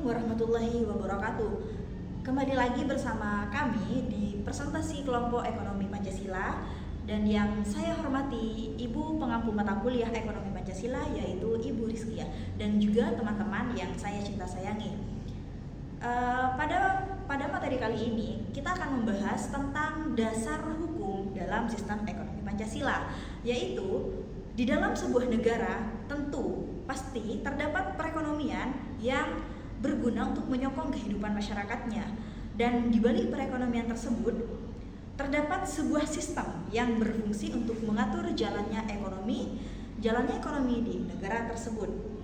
warahmatullahi wabarakatuh. Kembali lagi bersama kami di presentasi kelompok ekonomi Pancasila, dan yang saya hormati Ibu pengampu mata kuliah ekonomi Pancasila yaitu Ibu Rizkia, dan juga teman-teman yang saya cinta sayangi. Pada materi kali ini kita akan membahas tentang dasar hukum dalam sistem ekonomi Pancasila, yaitu di dalam sebuah negara tentu pasti terdapat perekonomian yang berguna untuk menyokong kehidupan masyarakatnya, dan di balik perekonomian tersebut terdapat sebuah sistem yang berfungsi untuk mengatur jalannya ekonomi di negara tersebut.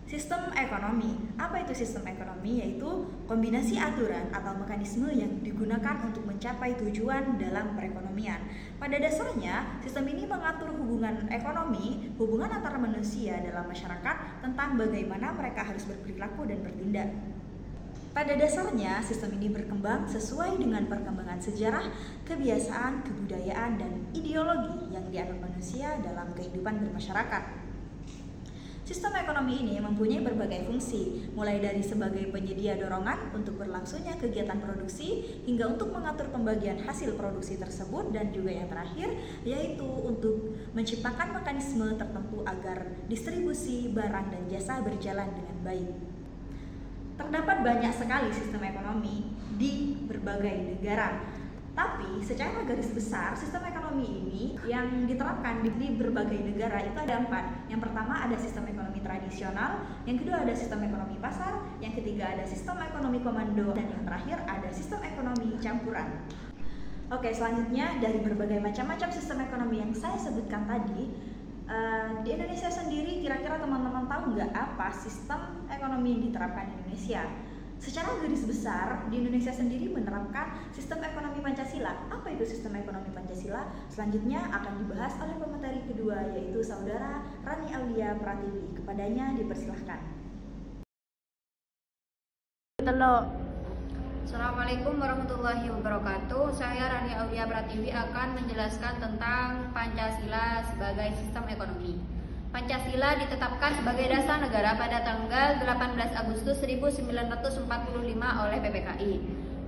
Sistem ekonomi. Apa itu sistem ekonomi? Yaitu kombinasi aturan atau mekanisme yang digunakan untuk mencapai tujuan dalam perekonomian. Pada dasarnya, sistem ini mengatur hubungan ekonomi, hubungan antara manusia dalam masyarakat tentang bagaimana mereka harus berperilaku dan bertindak. Pada dasarnya, sistem ini berkembang sesuai dengan perkembangan sejarah, kebiasaan, kebudayaan, dan ideologi yang dianut manusia dalam kehidupan bermasyarakat. Sistem ekonomi ini mempunyai berbagai fungsi, mulai dari sebagai penyedia dorongan untuk berlangsungnya kegiatan produksi, hingga untuk mengatur pembagian hasil produksi tersebut, dan juga yang terakhir yaitu untuk menciptakan mekanisme tertentu agar distribusi barang dan jasa berjalan dengan baik. Terdapat banyak sekali sistem ekonomi di berbagai negara. Tapi secara garis besar sistem ekonomi ini yang diterapkan di berbagai negara itu ada 4. Yang pertama ada sistem ekonomi tradisional, yang kedua ada sistem ekonomi pasar, yang ketiga ada sistem ekonomi komando, dan yang terakhir ada sistem ekonomi campuran. Oke, selanjutnya dari berbagai macam-macam sistem ekonomi yang saya sebutkan tadi, di Indonesia sendiri kira-kira teman-teman tahu nggak apa sistem ekonomi yang diterapkan di Indonesia? Secara garis besar, di Indonesia sendiri menerapkan sistem ekonomi Pancasila. Apa itu sistem ekonomi Pancasila? Selanjutnya akan dibahas oleh pemateri kedua, yaitu Saudara Rani Aulia Pratiwi. Kepadanya dipersilahkan. Assalamualaikum warahmatullahi wabarakatuh. Saya Rani Aulia Pratiwi akan menjelaskan tentang Pancasila sebagai sistem ekonomi. Pancasila ditetapkan sebagai dasar negara pada tanggal 18 Agustus 1945 oleh PPKI.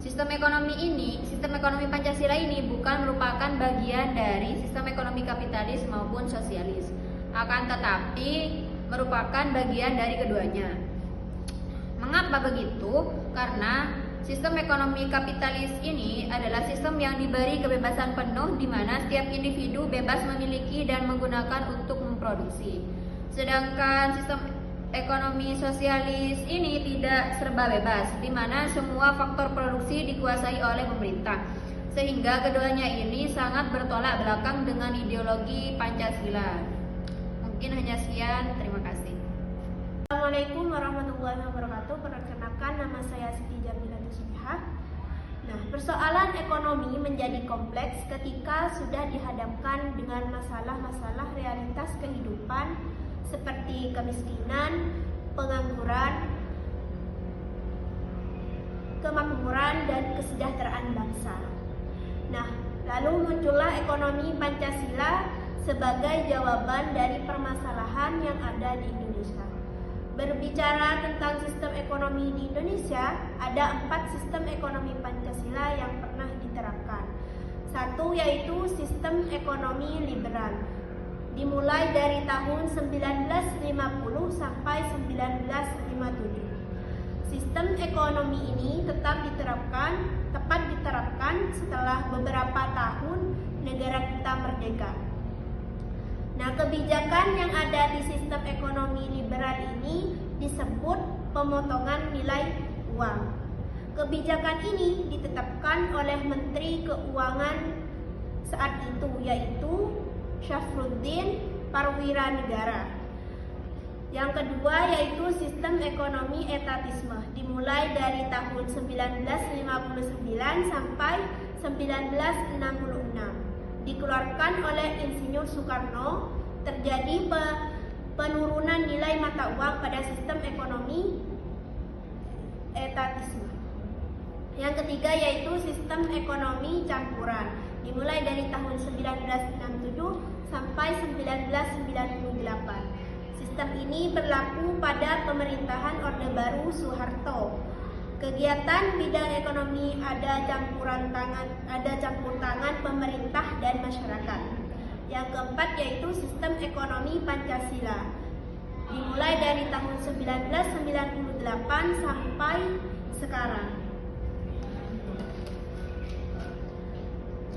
Sistem ekonomi Pancasila ini bukan merupakan bagian dari sistem ekonomi kapitalis maupun sosialis, akan tetapi merupakan bagian dari keduanya. Mengapa begitu? Karena sistem ekonomi kapitalis ini adalah sistem yang diberi kebebasan penuh di mana setiap individu bebas memiliki dan menggunakan untuk memproduksi. Sedangkan sistem ekonomi sosialis ini tidak serba bebas, di mana semua faktor produksi dikuasai oleh pemerintah. Sehingga keduanya ini sangat bertolak belakang dengan ideologi Pancasila. Mungkin hanya sekian, terima kasih. Assalamualaikum warahmatullahi wabarakatuh. Perkenalkan, nama saya Siti Jamila Tusbihah. Nah, persoalan ekonomi menjadi kompleks ketika sudah dihadapkan dengan masalah-masalah realitas kehidupan seperti kemiskinan, pengangguran, kemakmuran, dan kesejahteraan bangsa. Nah, lalu muncullah ekonomi Pancasila sebagai jawaban dari permasalahan yang ada di Indonesia. Berbicara tentang sistem ekonomi di Indonesia, ada 4 sistem ekonomi Pancasila yang pernah diterapkan. 1 yaitu sistem ekonomi liberal, dimulai dari tahun 1950 sampai 1957. Sistem ekonomi ini tepat diterapkan setelah beberapa tahun negara kita merdeka. Nah, kebijakan yang ada di sistem ekonomi liberal ini disebut pemotongan nilai uang. Kebijakan ini ditetapkan oleh Menteri Keuangan saat itu, yaitu Syafruddin Parwiranegara. Yang kedua yaitu sistem ekonomi etatisme, dimulai dari tahun 1959 sampai 1966. Dikeluarkan oleh Insinyur Soekarno. Terjadi penurunan nilai mata uang pada sistem ekonomi etatisme. Yang ketiga yaitu sistem ekonomi campuran, dimulai dari tahun 1967 sampai 1998. Sistem ini berlaku pada pemerintahan Orde Baru Soeharto. Kegiatan bidang ekonomi ada campur tangan pemerintah dan masyarakat. Yang keempat yaitu sistem ekonomi Pancasila. Dimulai dari tahun 1998 sampai sekarang.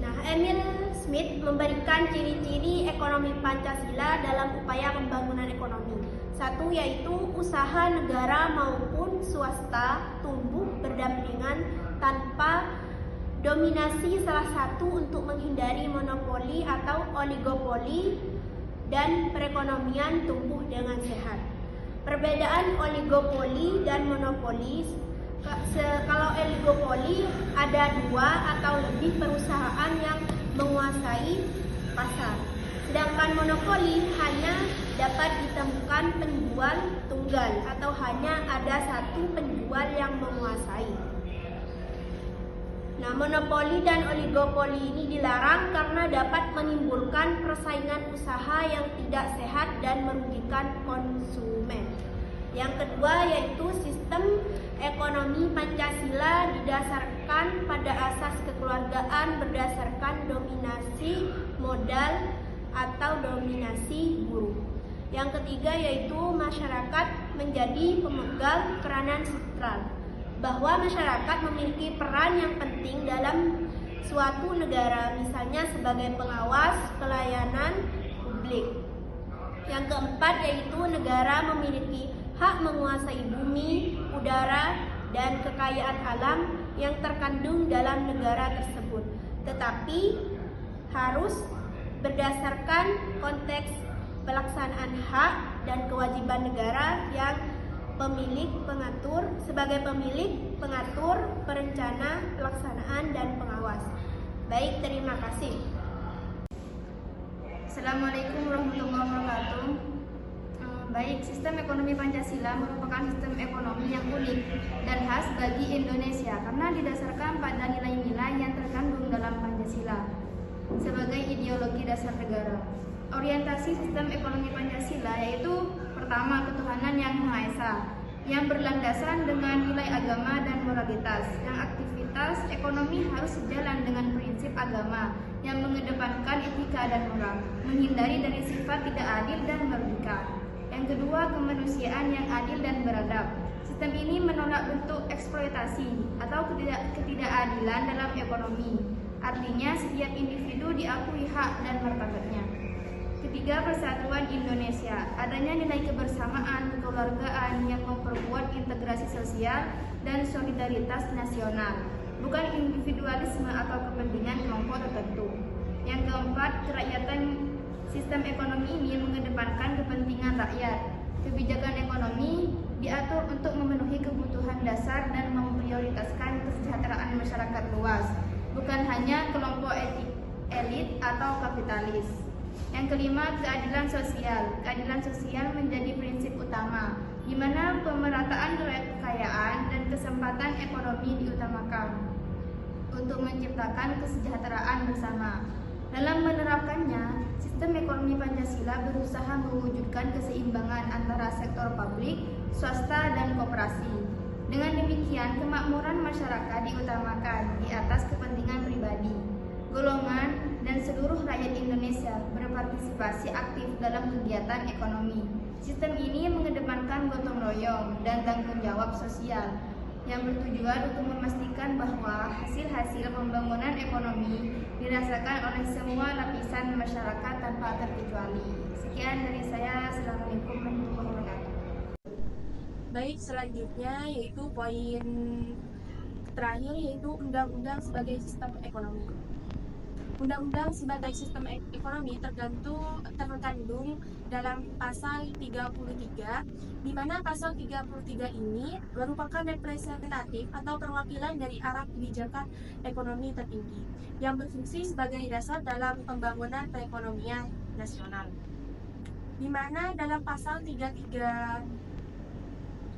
Nah, Emil Smith memberikan ciri-ciri ekonomi Pancasila dalam upaya pembangunan ekonomi. Satu yaitu usaha negara maupun swasta tumbuh berdampingan tanpa dominasi salah satu untuk menghindari monopoli atau oligopoli, dan perekonomian tumbuh dengan sehat. Perbedaan oligopoli dan monopoli, kalau oligopoli ada dua atau lebih perusahaan yang menguasai pasar. Sedangkan monopoli hanya dapat ditemukan penjual tunggal atau hanya ada satu penjual yang menguasai. Nah, monopoli dan oligopoli ini dilarang karena dapat menimbulkan persaingan usaha yang tidak sehat dan merugikan konsumen. Yang kedua yaitu sistem ekonomi Pancasila didasarkan pada asas kekeluargaan berdasarkan dominasi modal atau dominasi buruh. Yang ketiga yaitu masyarakat menjadi pemegang peranan sentral, bahwa masyarakat memiliki peran yang penting dalam suatu negara, misalnya sebagai pengawas pelayanan publik. Yang keempat yaitu negara memiliki hak menguasai bumi, udara, dan kekayaan alam yang terkandung dalam negara tersebut, tetapi harus berdasarkan konteks pelaksanaan hak dan kewajiban negara yang sebagai pemilik, pengatur, perencana, pelaksanaan, dan pengawas. Baik, terima kasih. Assalamualaikum warahmatullahi wabarakatuh. Baik, sistem ekonomi Pancasila merupakan sistem ekonomi yang unik dan khas bagi Indonesia karena didasarkan pada nilai-nilai yang terkandung dalam Pancasila sebagai ideologi dasar negara. Orientasi sistem ekonomi Pancasila yaitu pertama, ketuhanan yang Maha Esa, yang berlandasan dengan nilai agama dan moralitas, yang aktivitas ekonomi harus sejalan dengan prinsip agama, yang mengedepankan etika dan moral, menghindari dari sifat tidak adil dan merugikan. Yang kedua, kemanusiaan yang adil dan beradab. Sistem ini menolak bentuk eksploitasi atau ketidakadilan dalam ekonomi. Artinya, setiap individu diakui hak dan martabatnya. Ketiga, persatuan Indonesia. Adanya nilai kebersamaan, kekeluargaan yang memperkuat integrasi sosial dan solidaritas nasional, bukan individualisme atau kepentingan kelompok tertentu. Yang keempat, kerakyatan. Sistem ekonomi ini mengedepankan kepentingan rakyat. Kebijakan ekonomi diatur untuk memenuhi kebutuhan dasar dan memprioritaskan kesejahteraan masyarakat luas, bukan hanya kelompok elit atau kapitalis. Yang kelima, keadilan sosial. Keadilan sosial menjadi prinsip utama, di mana pemerataan kekayaan dan kesempatan ekonomi diutamakan untuk menciptakan kesejahteraan bersama. Dalam menerapkannya, sistem ekonomi Pancasila berusaha mewujudkan keseimbangan antara sektor publik, swasta, dan koperasi. Dengan demikian, kemakmuran masyarakat diutamakan di atas kepentingan pribadi. Golongan dan seluruh rakyat Indonesia berpartisipasi aktif dalam kegiatan ekonomi. Sistem ini mengedepankan gotong royong dan tanggung jawab sosial yang bertujuan untuk memastikan bahwa hasil-hasil pembangunan ekonomi dirasakan oleh semua lapisan masyarakat tanpa terkecuali. Sekian dari saya. Assalamualaikum warahmatullahi wabarakatuh. Baik, selanjutnya yaitu poin terakhir yaitu undang-undang sebagai sistem ekonomi. Undang-undang sebagai sistem ekonomi terkandung dalam pasal 33, di mana pasal 33 ini merupakan representatif atau perwakilan dari arah kebijakan ekonomi tertinggi yang berfungsi sebagai dasar dalam pembangunan perekonomian nasional. Di mana dalam pasal 33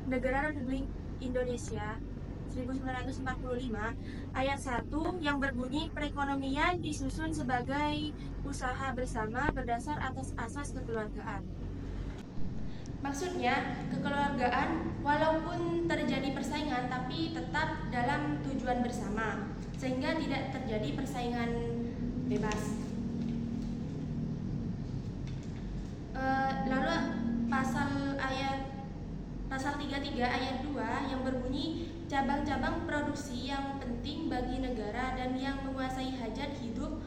Negara Republik Indonesia 1945 ayat 1 yang berbunyi perekonomian disusun sebagai usaha bersama berdasar atas asas kekeluargaan. Maksudnya, kekeluargaan walaupun terjadi persaingan tapi tetap dalam tujuan bersama, sehingga tidak terjadi persaingan bebas. Lalu pasal 33 ayat 2 yang berbunyi cabang-cabang produksi yang penting bagi negara dan yang menguasai hajat hidup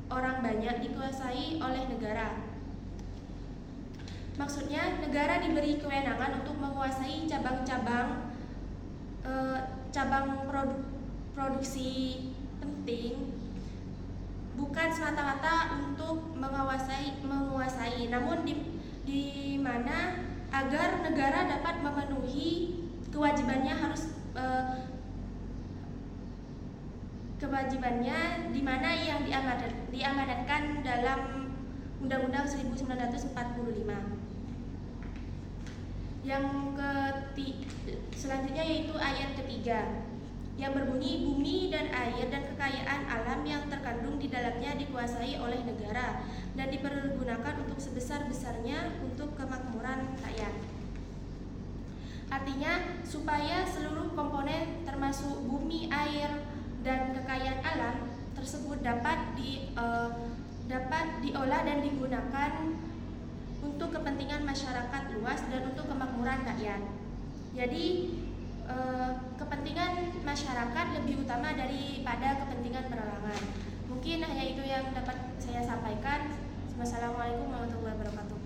orang banyak dikuasai oleh negara. Maksudnya, negara diberi kewenangan untuk menguasai cabang-cabang produksi penting, bukan semata-mata untuk menguasai, namun di mana agar negara dapat memenuhi kewajibannya kewajibannya di mana yang diamanatkan dalam Undang-Undang 1945. Selanjutnya yaitu ayat ketiga yang berbunyi bumi dan air dan kekayaan alam yang terkandung di dalamnya dikuasai oleh negara dan dipergunakan untuk sebesar-besarnya untuk kemakmuran rakyat. Artinya, supaya seluruh komponen termasuk bumi, air, dan kekayaan alam tersebut dapat diolah dan digunakan untuk kepentingan masyarakat luas dan untuk kemakmuran rakyat. Jadi, kepentingan masyarakat lebih utama daripada kepentingan perorangan. Mungkin hanya itu yang dapat saya sampaikan. Wassalamualaikum warahmatullahi wabarakatuh.